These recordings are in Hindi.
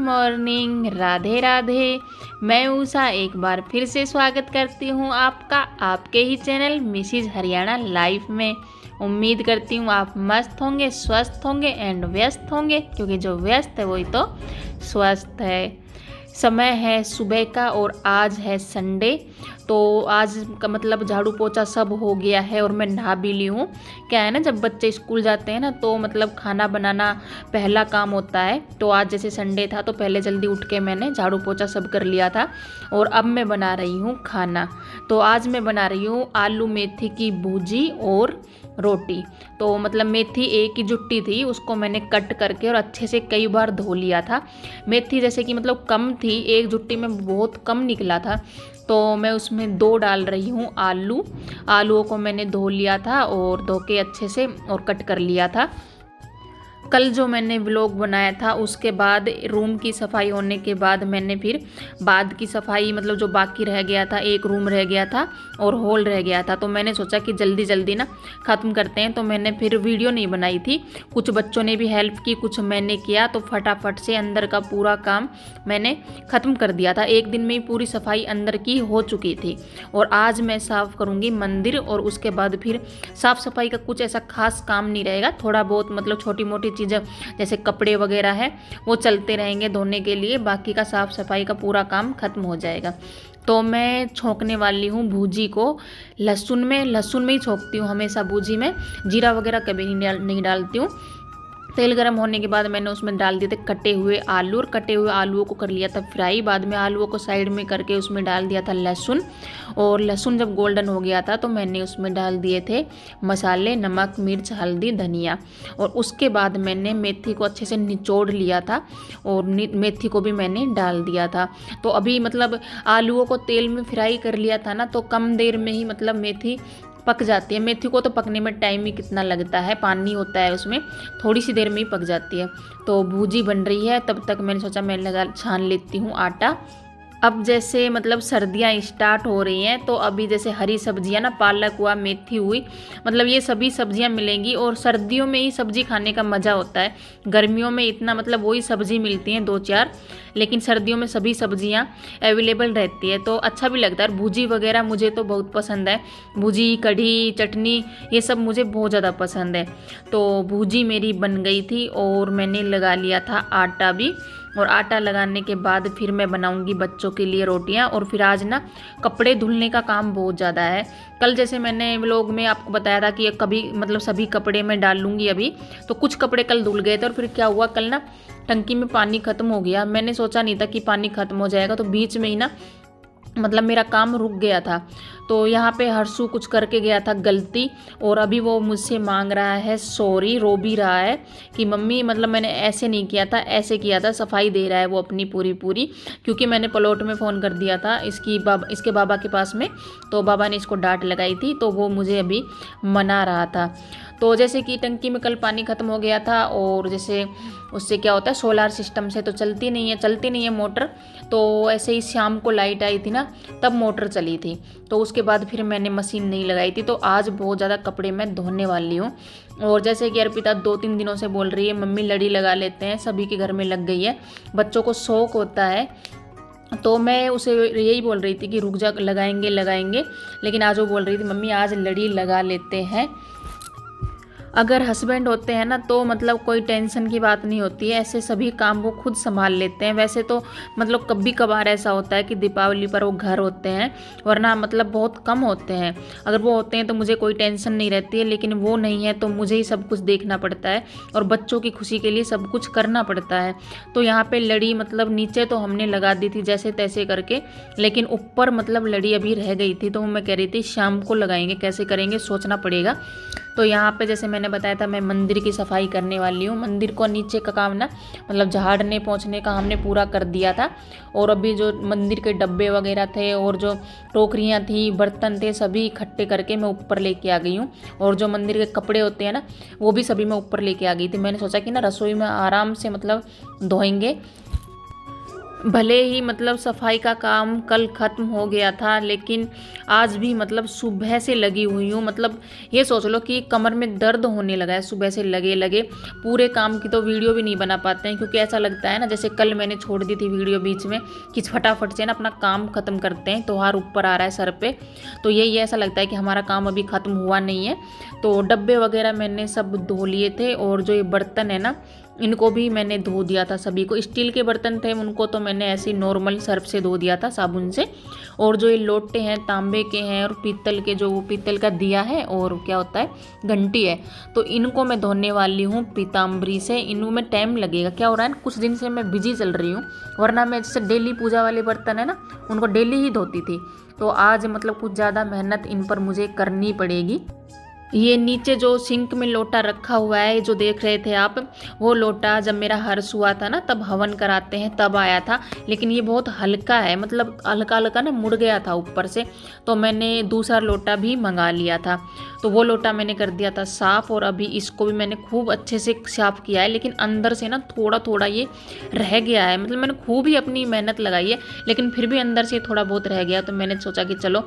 मॉर्निंग, राधे राधे। मैं उषा एक बार फिर से स्वागत करती हूँ आपका आपके ही चैनल मिसिज हरियाणा लाइफ में। उम्मीद करती हूँ आप मस्त होंगे, स्वस्थ होंगे एंड व्यस्त होंगे, क्योंकि जो व्यस्त है वही तो स्वस्थ है। समय है सुबह का और आज है संडे। तो आज का मतलब झाड़ू पोछा सब हो गया है और मैं नहा भी ली हूँ। क्या है ना, जब बच्चे स्कूल जाते हैं ना तो मतलब खाना बनाना पहला काम होता है। तो आज जैसे संडे था तो पहले जल्दी उठ के मैंने झाड़ू पोछा सब कर लिया था और अब मैं बना रही हूँ खाना। तो आज मैं बना रही हूँ आलू मेथी की भुजी और रोटी। तो मतलब मेथी एक ही जुट्टी थी, उसको मैंने कट करके और अच्छे से कई बार धो लिया था। मेथी जैसे कि मतलब कम थी, एक जुट्टी में बहुत कम निकला था, तो मैं उसमें 2 डाल रही हूँ आलूओं को मैंने धो लिया था और धो के अच्छे से और कट कर लिया था। कल जो मैंने व्लॉग बनाया था उसके बाद रूम की सफाई होने के बाद मैंने फिर बाद की सफाई मतलब जो बाकी रह गया था, एक रूम रह गया था और हॉल रह गया था, तो मैंने सोचा कि जल्दी जल्दी ना ख़त्म करते हैं। तो मैंने फिर वीडियो नहीं बनाई थी, कुछ बच्चों ने भी हेल्प की, कुछ मैंने किया, तो फटाफट से अंदर का पूरा काम मैंने ख़त्म कर दिया था। एक दिन में ही पूरी सफाई अंदर की हो चुकी थी। और आज मैं साफ़ करूँगी मंदिर और उसके बाद फिर साफ़ सफाई का कुछ ऐसा खास काम नहीं रहेगा, थोड़ा बहुत मतलब छोटी मोटी चीज़ें जैसे कपड़े वगैरह है वो चलते रहेंगे धोने के लिए, बाकी का साफ सफाई का पूरा काम खत्म हो जाएगा। तो मैं छोंकने वाली हूँ भुजी को लहसुन में ही छोंकती हूँ हमेशा भुजी में, जीरा वगैरह कभी नहीं डालती हूँ। तेल गर्म होने के बाद मैंने उसमें डाल दिए थे कटे हुए आलू और कटे हुए आलूओं को कर लिया था फ्राई। बाद में आलूओं को साइड में करके उसमें डाल दिया था लहसुन, और लहसुन जब गोल्डन हो गया था तो मैंने उसमें डाल दिए थे मसाले, नमक, मिर्च, हल्दी, धनिया। और उसके बाद मैंने मेथी को अच्छे से निचोड़ लिया था और मेथी को भी मैंने डाल दिया था। तो अभी मतलब आलूओं को तेल में फ्राई कर लिया था ना, तो कम देर में ही मतलब मेथी पक जाती है। मेथी को तो पकने में टाइम ही कितना लगता है, पानी होता है उसमें, थोड़ी सी देर में ही पक जाती है। तो भुजी बन रही है, तब तक मैंने सोचा मैं छान लेती हूँ आटा। अब जैसे मतलब सर्दियाँ स्टार्ट हो रही हैं तो अभी जैसे हरी सब्जियाँ ना, पालक हुआ, मेथी हुई, मतलब ये सभी सब्जियाँ मिलेंगी। और सर्दियों में ही सब्जी खाने का मज़ा होता है, गर्मियों में इतना मतलब वही सब्जी मिलती हैं 2-4, लेकिन सर्दियों में सभी सब्जियाँ अवेलेबल रहती है तो अच्छा भी लगता है। भुजी वगैरह मुझे तो बहुत पसंद है, भुजी, कढ़ी, चटनी, ये सब मुझे बहुत ज़्यादा पसंद है। तो भुजी मेरी बन गई थी और मैंने लगा लिया था आटा भी, और आटा लगाने के बाद फिर मैं बनाऊंगी बच्चों के लिए रोटियां। और फिर आज ना कपड़े धुलने का काम बहुत ज़्यादा है। कल जैसे मैंने व्लॉग में आपको बताया था कि कभी मतलब सभी कपड़े मैं डाल लूँगी अभी, तो कुछ कपड़े कल धुल गए थे। और फिर क्या हुआ, कल ना टंकी में पानी ख़त्म हो गया। मैंने सोचा नहीं था कि पानी ख़त्म हो जाएगा, तो बीच में ही ना मतलब मेरा काम रुक गया था। तो यहाँ पे हर्षू कुछ करके गया था गलती, और अभी वो मुझसे मांग रहा है सॉरी, रो भी रहा है कि मम्मी मतलब मैंने ऐसे नहीं किया था, ऐसे किया था। सफाई दे रहा है वो अपनी पूरी, क्योंकि मैंने प्लॉट में फ़ोन कर दिया था इसके बाबा के पास में, तो बाबा ने इसको डांट लगाई थी, तो वो मुझे अभी मना रहा था। तो जैसे कि टंकी में कल पानी ख़त्म हो गया था, और जैसे उससे क्या होता है, सोलार सिस्टम से तो चलती नहीं है मोटर। तो ऐसे ही शाम को लाइट आई थी ना, तब मोटर चली थी, तो उसके बाद फिर मैंने मशीन नहीं लगाई थी। तो आज बहुत ज़्यादा कपड़े मैं धोने वाली हूँ। और जैसे कि अर्पिता 2-3 दिनों से बोल रही है मम्मी लड़ी लगा लेते हैं, सभी के घर में लग गई है, बच्चों को शौक होता है। तो मैं उसे यही बोल रही थी कि रुक जा, लगाएंगे, लेकिन आज वो बोल रही थी मम्मी आज लड़ी लगा लेते हैं। अगर हस्बैंड होते हैं ना तो मतलब कोई टेंशन की बात नहीं होती है, ऐसे सभी काम वो खुद संभाल लेते हैं। वैसे तो मतलब कभी कभार ऐसा होता है कि दीपावली पर वो घर होते हैं, वरना मतलब बहुत कम होते हैं। अगर वो होते हैं तो मुझे कोई टेंशन नहीं रहती है, लेकिन वो नहीं है तो मुझे ही सब कुछ देखना पड़ता है और बच्चों की खुशी के लिए सब कुछ करना पड़ता है। तो यहाँ पर लड़ी मतलब नीचे तो हमने लगा दी थी जैसे तैसे करके, लेकिन ऊपर मतलब लड़ी अभी रह गई थी, तो मैं कह रही थी शाम को लगाएंगे, कैसे करेंगे सोचना पड़ेगा। तो यहाँ पे जैसे मैंने बताया था मैं मंदिर की सफाई करने वाली हूँ। मंदिर को नीचे का काम ना मतलब झाड़ने पोंछने का हमने पूरा कर दिया था, और अभी जो मंदिर के डब्बे वगैरह थे और जो टोकरियाँ थी, बर्तन थे, सभी इकट्ठे करके मैं ऊपर लेके आ गई हूँ। और जो मंदिर के कपड़े होते हैं ना वो भी सभी मैं ऊपर लेके आ गई थी। मैंने सोचा कि ना रसोई में आराम से मतलब धोएंगे। भले ही मतलब सफाई का काम कल ख़त्म हो गया था, लेकिन आज भी मतलब सुबह से लगी हुई हूँ। मतलब ये सोच लो कि कमर में दर्द होने लगा है सुबह से लगे लगे। पूरे काम की तो वीडियो भी नहीं बना पाते हैं, क्योंकि ऐसा लगता है ना जैसे कल मैंने छोड़ दी थी वीडियो बीच में कि फटाफट से ना अपना काम ख़त्म करते हैं। त्योहार ऊपर आ रहा है सर पे, तो यही ऐसा लगता है कि हमारा काम अभी ख़त्म हुआ नहीं है। तो डब्बे वगैरह मैंने सब धो लिए थे, और जो ये बर्तन है ना इनको भी मैंने धो दिया था सभी को। स्टील के बर्तन थे उनको तो मैंने ऐसे ही नॉर्मल सर्फ से धो दिया था साबुन से। और जो ये लोटे हैं तांबे के हैं और पीतल के, जो पीतल का दिया है और क्या होता है घंटी है, तो इनको मैं धोने वाली हूँ पीताम्बरी से। इनमें टाइम लगेगा। क्या हो रहा है कुछ दिन से मैं बिजी चल रही हूँ, वरना मैं जैसे डेली पूजा वाले बर्तन है ना उनको डेली ही धोती थी। तो आज मतलब कुछ ज़्यादा मेहनत इन पर मुझे करनी पड़ेगी। ये नीचे जो सिंक में लोटा रखा हुआ है जो देख रहे थे आप, वो लोटा जब मेरा हर्ष हुआ था ना तब हवन कराते हैं तब आया था, लेकिन ये बहुत हल्का है, मतलब हल्का हल्का ना मुड़ गया था ऊपर से। तो मैंने दूसरा लोटा भी मंगा लिया था, तो वो लोटा मैंने कर दिया था साफ़। और अभी इसको भी मैंने खूब अच्छे से साफ़ किया है, लेकिन अंदर से ना थोड़ा थोड़ा ये रह गया है। मतलब मैंने खूब ही अपनी मेहनत लगाई है, लेकिन फिर भी अंदर से थोड़ा बहुत रह गया। तो मैंने सोचा कि चलो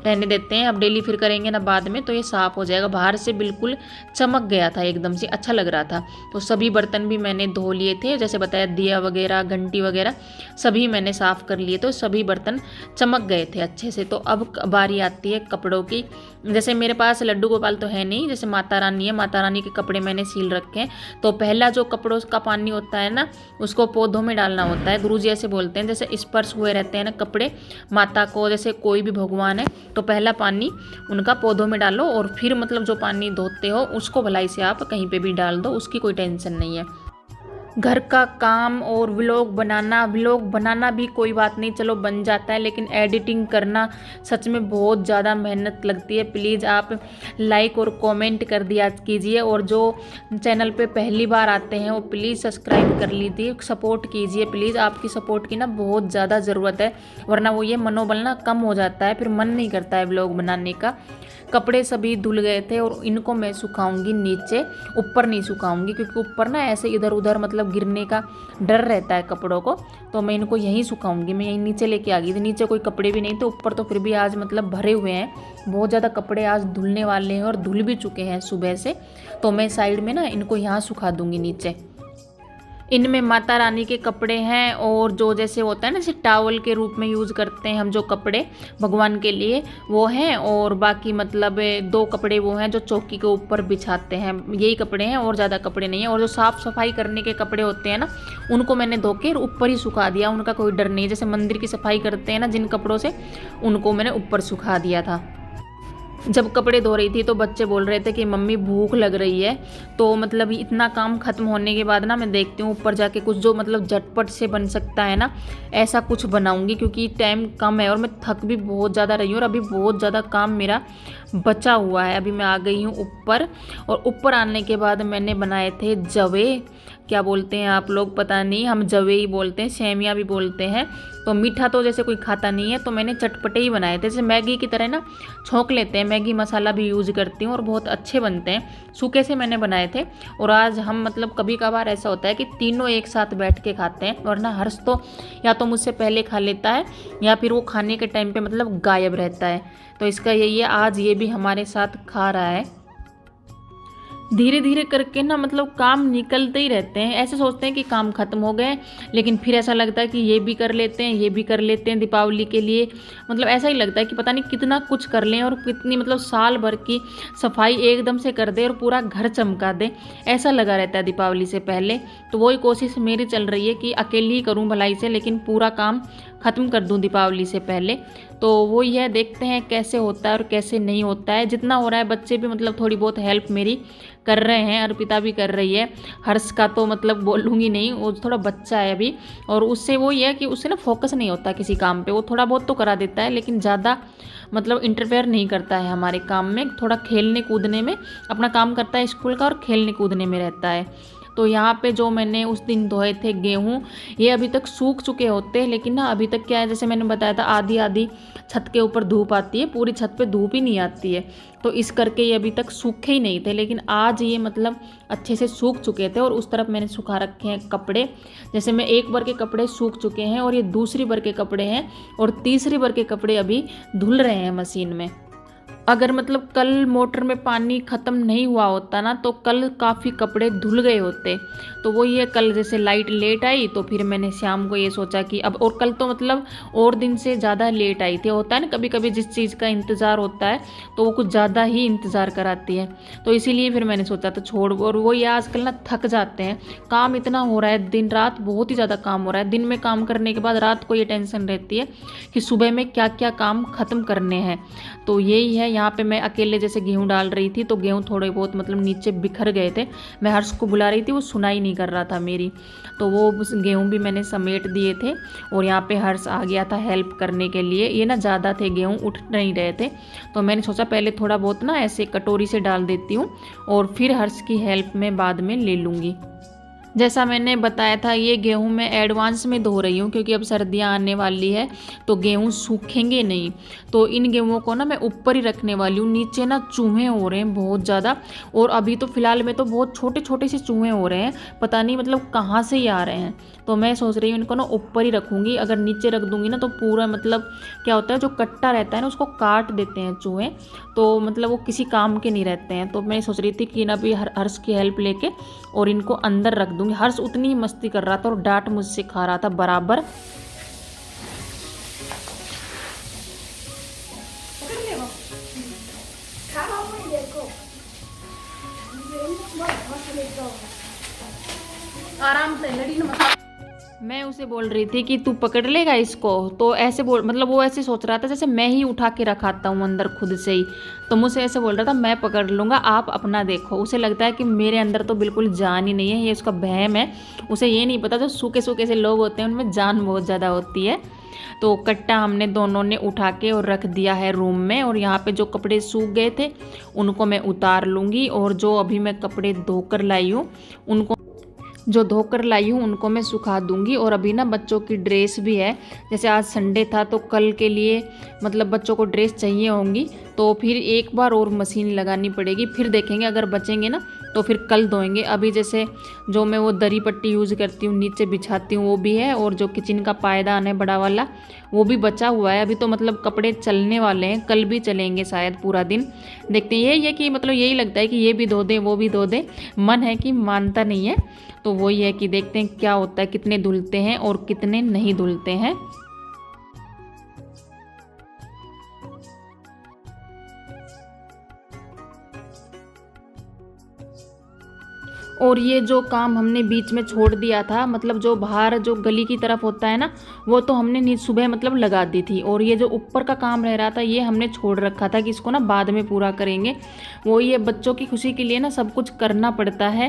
रहने देते हैं, अब डेली फिर करेंगे ना बाद में तो ये साफ़ हो जाएगा। बाहर से बिल्कुल चमक गया था, एकदम से अच्छा लग रहा था। तो सभी बर्तन भी मैंने धो लिए थे, जैसे बताया दिया वगैरह घंटी वगैरह सभी मैंने साफ़ कर लिए, तो सभी बर्तन चमक गए थे अच्छे से। तो अब बारी आती है कपड़ों की। जैसे मेरे पास लड्डू गोपाल तो है नहीं, जैसे माता रानी है, माता रानी के कपड़े मैंने सील रखे हैं। तो पहला जो कपड़ों का पानी होता है ना उसको पौधों में डालना होता है। गुरुजी ऐसे बोलते हैं, जैसे स्पर्श हुए रहते हैं ना कपड़े माता को, जैसे कोई भी भगवान है तो पहला पानी उनका पौधों में डालो, और फिर मतलब जो पानी धोते हो उसको भलाई से आप कहीं पे भी डाल दो, उसकी कोई टेंशन नहीं है। घर का काम और व्लॉग बनाना भी कोई बात नहीं, चलो बन जाता है, लेकिन एडिटिंग करना सच में बहुत ज़्यादा मेहनत लगती है। प्लीज़ आप लाइक और कमेंट कर दिया कीजिए, और जो चैनल पे पहली बार आते हैं वो प्लीज़ सब्सक्राइब कर लीजिए, सपोर्ट कीजिए प्लीज़। आपकी सपोर्ट की ना बहुत ज़्यादा ज़रूरत है, वरना वो ये मनोबल ना कम हो जाता है, फिर मन नहीं करता है व्लॉग बनाने का। कपड़े सभी धुल गए थे, और इनको मैं सुखाऊंगी नीचे, ऊपर नहीं सुखाऊंगी, क्योंकि ऊपर ना ऐसे इधर उधर मतलब गिरने का डर रहता है कपड़ों को। तो मैं इनको यहीं सुखाऊंगी। मैं यहीं नीचे लेके आ गई थी, नीचे कोई कपड़े भी नहीं थे, ऊपर तो फिर भी आज मतलब भरे हुए हैं। बहुत ज़्यादा कपड़े आज धुलने वाले हैं और धुल भी चुके हैं सुबह से। तो मैं साइड में ना इनको यहाँ सुखा दूंगी नीचे। इनमें माता रानी के कपड़े हैं, और जो जैसे होता है ना जैसे टावल के रूप में यूज़ करते हैं हम जो कपड़े भगवान के लिए, वो हैं। और बाकी मतलब 2 कपड़े वो हैं जो चौकी के ऊपर बिछाते हैं, यही कपड़े हैं और ज़्यादा कपड़े नहीं हैं। और जो साफ़ सफाई करने के कपड़े होते हैं ना उनको मैंने धो के ऊपर ही सुखा दिया, उनका कोई डर नहीं। जैसे मंदिर की सफाई करते हैं ना जिन कपड़ों से, उनको मैंने ऊपर सुखा दिया था। जब कपड़े धो रही थी तो बच्चे बोल रहे थे कि मम्मी भूख लग रही है। तो मतलब इतना काम ख़त्म होने के बाद ना मैं देखती हूँ ऊपर जाके कुछ जो मतलब झटपट से बन सकता है ना, ऐसा कुछ बनाऊँगी, क्योंकि टाइम कम है और मैं थक भी बहुत ज़्यादा रही हूँ, और अभी बहुत ज़्यादा काम मेरा बचा हुआ है। अभी मैं आ गई हूँ ऊपर, और ऊपर आने के बाद मैंने बनाए थे जवे, क्या बोलते हैं आप लोग पता नहीं, हम जवे ही बोलते हैं, सेमिया भी बोलते हैं। तो मीठा तो जैसे कोई खाता नहीं है, तो मैंने चटपटे ही बनाए थे, जैसे मैगी की तरह ना छोंक लेते हैं। मैगी मसाला भी यूज़ करती हूँ और बहुत अच्छे बनते हैं। सूखे से मैंने बनाए थे। और आज हम मतलब कभी कभार ऐसा होता है कि तीनों एक साथ बैठ के खाते हैं, वरना हर्ष तो या तो मुझसे पहले खा लेता है या फिर वो खाने के टाइम पे मतलब गायब रहता है। तो इसका यही है, आज ये भी हमारे साथ खा रहा है। धीरे धीरे करके ना मतलब काम निकलते ही रहते हैं। ऐसे सोचते हैं कि काम खत्म हो गए, लेकिन फिर ऐसा लगता है कि ये भी कर लेते हैं, ये भी कर लेते हैं दीपावली के लिए। मतलब ऐसा ही लगता है कि पता नहीं कितना कुछ कर लें, और कितनी मतलब साल भर की सफाई एकदम से कर दे और पूरा घर चमका दे, ऐसा लगा रहता है दीपावली से पहले। तो वही कोशिश मेरी चल रही है कि अकेली ही करूँ भलाई से, लेकिन पूरा काम ख़त्म कर दूँ दीपावली से पहले। तो वो यह देखते हैं कैसे होता है और कैसे नहीं होता है। जितना हो रहा है बच्चे भी मतलब थोड़ी बहुत हेल्प मेरी कर रहे हैं, अर्पिता भी कर रही है। हर्ष का तो मतलब बोलूँगी नहीं, वो थोड़ा बच्चा है अभी, और उससे वो ये है कि उससे ना फोकस नहीं होता किसी काम पे। वो थोड़ा बहुत तो करा देता है, लेकिन ज़्यादा मतलब इंटरफेयर नहीं करता है हमारे काम में। थोड़ा खेलने कूदने में अपना काम करता है स्कूल का, और खेलने कूदने में रहता है। तो यहाँ पे जो मैंने उस दिन धोए थे गेहूँ, ये अभी तक सूख चुके होते हैं, लेकिन ना अभी तक क्या है, जैसे मैंने बताया था आधी आधी छत के ऊपर धूप आती है, पूरी छत पे धूप ही नहीं आती है, तो इस करके ये अभी तक सूखे ही नहीं थे। लेकिन आज ये मतलब अच्छे से सूख चुके थे। और उस तरफ मैंने सुखा रखे हैं कपड़े, जैसे मैं एक बार के कपड़े सूख चुके हैं और ये दूसरी बार के कपड़े हैं और तीसरी बार के कपड़े अभी धुल रहे हैं मशीन में। अगर मतलब कल मोटर में पानी ख़त्म नहीं हुआ होता ना, तो कल काफ़ी कपड़े धुल गए होते। तो वो ये कल जैसे लाइट लेट आई, तो फिर मैंने शाम को ये सोचा कि अब, और कल तो मतलब और दिन से ज़्यादा लेट आई थी। होता है ना कभी कभी जिस चीज़ का इंतज़ार होता है तो वो कुछ ज़्यादा ही इंतज़ार कराती है, तो इसीलिए फिर मैंने सोचा तो छोड़। और वो ये आजकल ना थक जाते हैं, काम इतना हो रहा है, दिन रात बहुत ही ज़्यादा काम हो रहा है। दिन में काम करने के बाद रात को ये टेंशन रहती है कि सुबह में क्या क्या काम ख़त्म करने हैं। तो यही है, यहाँ पे मैं अकेले जैसे गेहूँ डाल रही थी, तो गेहूँ थोड़े बहुत मतलब नीचे बिखर गए थे। मैं हर्ष को बुला रही थी, वो सुनाई नहीं कर रहा था मेरी, तो वो गेहूँ भी मैंने समेट दिए थे। और यहाँ पे हर्ष आ गया था हेल्प करने के लिए। ये ना ज़्यादा थे गेहूँ, उठ नहीं रहे थे, तो मैंने सोचा पहले थोड़ा बहुत ना ऐसे कटोरी से डाल देती हूँ और फिर हर्ष की हेल्प मैं बाद में ले लूँगी। जैसा मैंने बताया था, ये गेहूं मैं एडवांस में धो रही हूँ क्योंकि अब सर्दियाँ आने वाली है तो गेहूं सूखेंगे नहीं। तो इन गेहूं को ना मैं ऊपर ही रखने वाली हूँ। नीचे ना चूहे हो रहे हैं बहुत ज़्यादा, और अभी तो फिलहाल में तो बहुत छोटे छोटे से चूहे हो रहे हैं, पता नहीं मतलब कहाँ से ही आ रहे हैं। तो मैं सोच रही हूँ इनको ना ऊपर ही रखूँगी। अगर नीचे रख दूँगी ना तो पूरा मतलब क्या होता है, जो कट्टा रहता है ना उसको काट देते हैं चूहे, तो मतलब वो किसी काम के नहीं रहते हैं। तो मैं सोच रही थी कि ना भी हर्ष की हेल्प लेके और इनको अंदर रख दूँगी। हर्ष उतनी ही मस्ती कर रहा था और डांट मुझसे खा रहा था बराबर। आराम से लड़ी ना, मैं उसे बोल रही थी कि तू पकड़ लेगा इसको, तो ऐसे बोल मतलब वो ऐसे सोच रहा था जैसे मैं ही उठा के रखाता हूँ अंदर खुद से ही, तो मुझसे ऐसे बोल रहा था मैं पकड़ लूँगा, आप अपना देखो। उसे लगता है कि मेरे अंदर तो बिल्कुल जान ही नहीं है, ये उसका वहम है। उसे ये नहीं पता जो सूखे सूखे से लोग होते हैं उनमें जान बहुत ज़्यादा होती है। तो कट्टा हमने दोनों ने उठा के और रख दिया है रूम में। और यहाँ पे जो कपड़े सूख गए थे उनको मैं उतार लूँगी, और जो अभी मैं कपड़े धोकर लाई हूँ उनको मैं सुखा दूंगी। और अभी ना बच्चों की ड्रेस भी है, जैसे आज संडे था तो कल के लिए मतलब बच्चों को ड्रेस चाहिए होंगी, तो फिर एक बार और मशीन लगानी पड़ेगी। फिर देखेंगे अगर बचेंगे ना तो फिर कल धोएंगे। अभी जैसे जो मैं वो दरी पट्टी यूज़ करती हूँ नीचे बिछाती हूँ वो भी है, और जो किचन का पायदान है बड़ा वाला वो भी बचा हुआ है। अभी तो मतलब कपड़े चलने वाले हैं, कल भी चलेंगे शायद पूरा दिन, देखते हैं। ये कि मतलब यही लगता है कि ये भी धो दें वो भी धो दें, मन है कि मानता नहीं है। तो वही है कि देखते हैं क्या होता है, कितने धुलते हैं और कितने नहीं धुलते हैं। और ये जो काम हमने बीच में छोड़ दिया था, मतलब जो बाहर जो गली की तरफ होता है ना, वो तो हमने सुबह मतलब लगा दी थी। और ये जो ऊपर का काम रह रहा था ये हमने छोड़ रखा था कि इसको ना बाद में पूरा करेंगे। वो ये बच्चों की खुशी के लिए ना सब कुछ करना पड़ता है।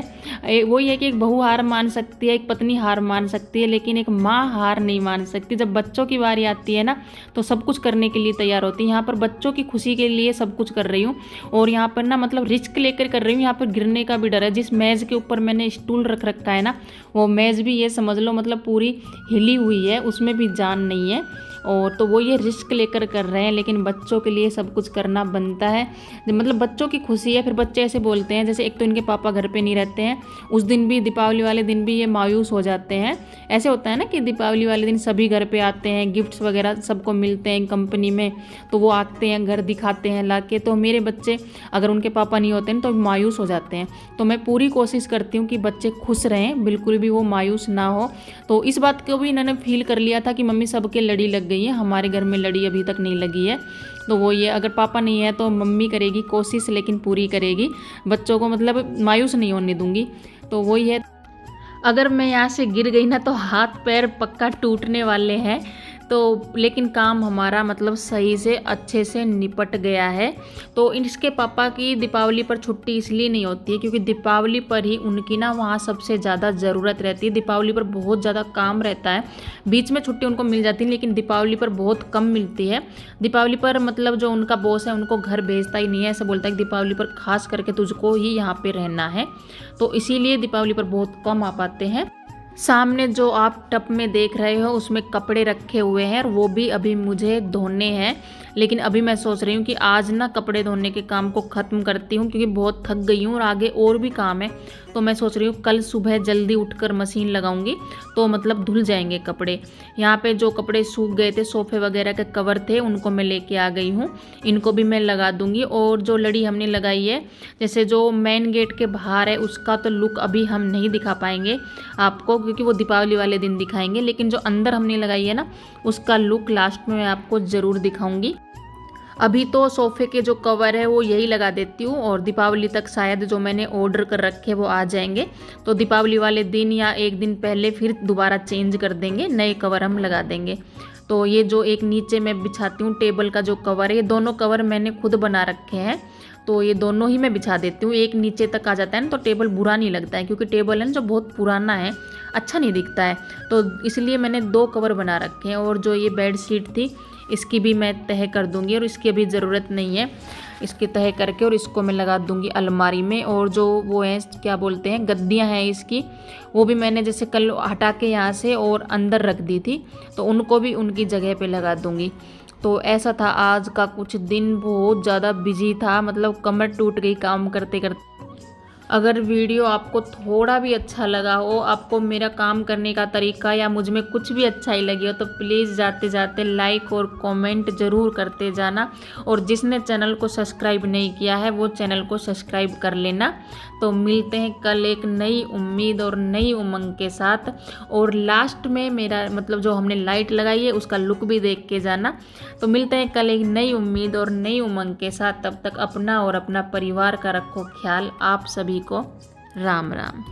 वही है कि एक बहू हार मान सकती है, एक पत्नी हार मान सकती है, लेकिन एक माँ हार नहीं मान सकती। जब बच्चों की बारी आती है ना तो सब कुछ करने के लिए तैयार होती है। यहाँ पर बच्चों की खुशी के लिए सब कुछ कर रही हूँ, और यहाँ पर ना मतलब रिस्क लेकर कर रही हूँ। यहाँ पर गिरने का भी डर है। जिस मेज़ के ऊपर मैंने स्टूल रख रखा है ना, वो मेज़ भी ये समझ लो मतलब पूरी हिली हुई है, उसमें भी जान नहीं है। और तो वो ये रिस्क लेकर कर रहे हैं, लेकिन बच्चों के लिए सब कुछ करना बनता है। मतलब बच्चों की खुशी है। फिर बच्चे ऐसे बोलते हैं, जैसे एक तो इनके पापा घर पे नहीं रहते हैं, उस दिन भी दीपावली वाले दिन भी ये मायूस हो जाते हैं। ऐसे होता है ना कि दीपावली वाले दिन सभी घर पे आते हैं, गिफ्ट्स वगैरह सबको मिलते हैं कंपनी में, तो वो आते हैं घर दिखाते हैं ला के। तो मेरे बच्चे अगर उनके पापा नहीं होते हैं तो मायूस हो जाते हैं। तो मैं पूरी कोशिश करती हूँ कि बच्चे खुश रहें, बिल्कुल भी वो मायूस ना हो। तो इस बात को भी इन्होंने फील कर लिया था कि मम्मी सबके लड़ी लग गई है, हमारे घर में लड़ी अभी तक नहीं लगी है। तो वो ये अगर पापा नहीं है तो मम्मी करेगी कोशिश, लेकिन पूरी करेगी, बच्चों को मतलब मायूस नहीं होने दूंगी। तो वही है, अगर मैं यहाँ से गिर गई ना तो हाथ पैर पक्का टूटने वाले हैं। तो लेकिन काम हमारा मतलब सही से अच्छे से निपट गया है। तो इसके पापा की दीपावली पर छुट्टी इसलिए नहीं होती है क्योंकि दीपावली पर ही उनकी ना वहाँ सबसे ज़्यादा ज़रूरत रहती है। दीपावली पर बहुत ज़्यादा काम रहता है, बीच में छुट्टी उनको मिल जाती है लेकिन दीपावली पर बहुत कम मिलती है। दीपावली पर मतलब जो उनका बॉस है उनको घर भेजता ही नहीं है, ऐसा बोलता है कि दीपावली पर खास करके तुझको ही यहाँ पर रहना है, तो इसीलिए दीपावली पर बहुत कम आ पाते हैं। सामने जो आप टब में देख रहे हो उसमें कपड़े रखे हुए हैं और वो भी अभी मुझे धोने हैं, लेकिन अभी मैं सोच रही हूँ कि आज ना कपड़े धोने के काम को ख़त्म करती हूँ क्योंकि बहुत थक गई हूँ और आगे और भी काम है। तो मैं सोच रही हूँ कल सुबह जल्दी उठकर मशीन लगाऊंगी तो मतलब धुल जाएंगे कपड़े। यहाँ पे जो कपड़े सूख गए थे, सोफ़े वगैरह के कवर थे, उनको मैं लेके आ गई हूँ, इनको भी मैं लगा दूँगी। और जो लड़ी हमने लगाई है, जैसे जो मेन गेट के बाहर है, उसका तो लुक अभी हम नहीं दिखा पाएंगे आपको क्योंकि वो दीपावली वाले दिन दिखाएंगे, लेकिन जो अंदर हमने लगाई है ना उसका लुक लास्ट में मैं आपको ज़रूर दिखाऊंगी। अभी तो सोफ़े के जो कवर है वो यही लगा देती हूँ और दीपावली तक शायद जो मैंने ऑर्डर कर रखे वो आ जाएंगे, तो दीपावली वाले दिन या एक दिन पहले फिर दोबारा चेंज कर देंगे, नए कवर हम लगा देंगे। तो ये जो एक नीचे मैं बिछाती हूँ टेबल का जो कवर है, ये दोनों कवर मैंने खुद बना रखे हैं, तो ये दोनों ही मैं बिछा देती हूँ। एक नीचे तक आ जाता है ना तो टेबल बुरा नहीं लगता है क्योंकि टेबल है ना जो बहुत पुराना है, अच्छा नहीं दिखता है, तो इसलिए मैंने 2 कवर बना रखे हैं। और जो ये बेड शीट थी इसकी भी मैं तह कर दूंगी और इसकी अभी ज़रूरत नहीं है, इसकी तह करके और इसको मैं लगा दूंगी अलमारी में। और जो वो है क्या बोलते हैं गद्दियाँ हैं इसकी, वो भी मैंने जैसे कल हटा के यहाँ से और अंदर रख दी थी, तो उनको भी उनकी जगह पे लगा दूंगी। तो ऐसा था आज का कुछ दिन, बहुत ज़्यादा बिजी था, मतलब कमर टूट गई काम करते करते। अगर वीडियो आपको थोड़ा भी अच्छा लगा हो, आपको मेरा काम करने का तरीका या मुझ में कुछ भी अच्छा ही लगी हो, तो प्लीज़ जाते जाते लाइक और कमेंट ज़रूर करते जाना। और जिसने चैनल को सब्सक्राइब नहीं किया है वो चैनल को सब्सक्राइब कर लेना। तो मिलते हैं कल एक नई उम्मीद और नई उमंग के साथ। और लास्ट में मेरा मतलब जो हमने लाइट लगाई है उसका लुक भी देख के जाना। तो मिलते हैं कल एक नई उम्मीद और नई उमंग के साथ। तब तक अपना और अपना परिवार का रखो ख्याल। आप सभी को राम राम।